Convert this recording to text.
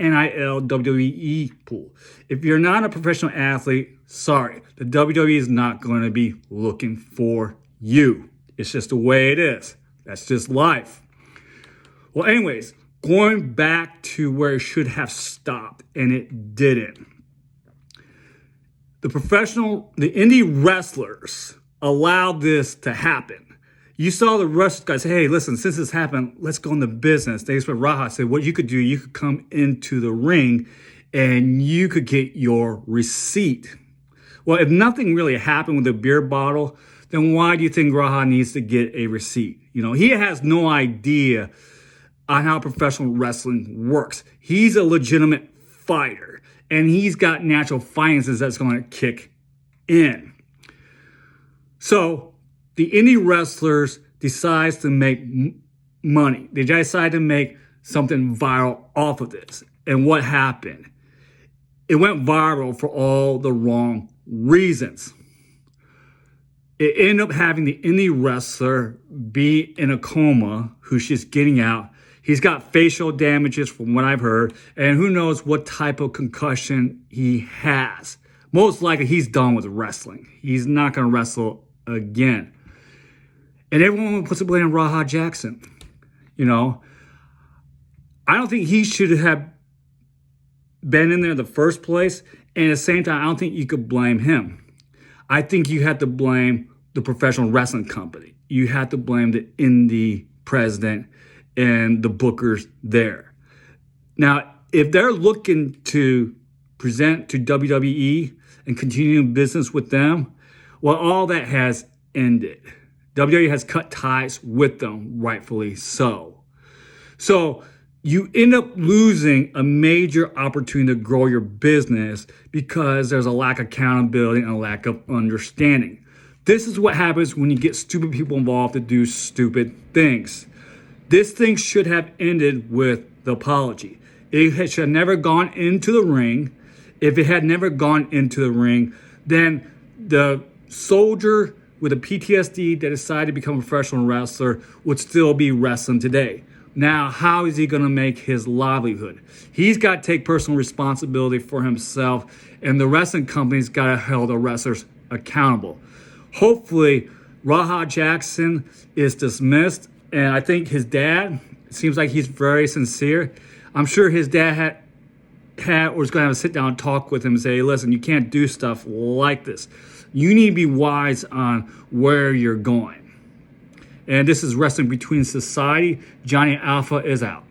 NIL WWE pool. If you're not a professional athlete, sorry, the WWE is not going to be looking for you. It's just the way it is. That's just life. Well, anyways, going back to where it should have stopped, and it didn't. The indie wrestlers allowed this to happen. You saw the wrestlers guys say, hey, listen, since this happened, let's go into business. They what Raha said, what you could do, you could come into the ring and you could get your receipt. Well, if nothing really happened with the beer bottle, then why do you think Raha needs to get a receipt? You know, he has no idea on how professional wrestling works. He's a legitimate fighter, and he's got natural finances that's going to kick in. So the indie wrestlers decides to make money. They decide to make something viral off of this. And what happened? It went viral for all the wrong reasons. It ended up having the indie wrestler be in a coma, who's just getting out. He's got facial damages from what I've heard, and who knows what type of concussion he has. Most likely he's done with wrestling. He's not going to wrestle again. And everyone puts the blame on Raha Jackson. You know, I don't think he should have been in there in the first place. And at the same time, I don't think you could blame him. I think you had to blame the professional wrestling company. You had to blame the indie president and the bookers there. Now, if they're looking to present to WWE and continue business with them, well, all that has ended. WWE has cut ties with them, rightfully so. So you end up losing a major opportunity to grow your business because there's a lack of accountability and a lack of understanding. This is what happens when you get stupid people involved to do stupid things. This thing should have ended with the apology. It should have never gone into the ring. If it had never gone into the ring, then the soldier with a PTSD that decided to become a professional wrestler would still be wrestling today. Now, how is he going to make his livelihood? He's got to take personal responsibility for himself, and the wrestling company's got to hold the wrestlers accountable. Hopefully, Raha Jackson is dismissed, and I think his dad, it seems like he's very sincere. I'm sure his dad was going to have a sit-down talk with him and say, hey, listen, you can't do stuff like this. You need to be wise on where you're going. And this is Wrestling Between Society. Johnny Alpha is out.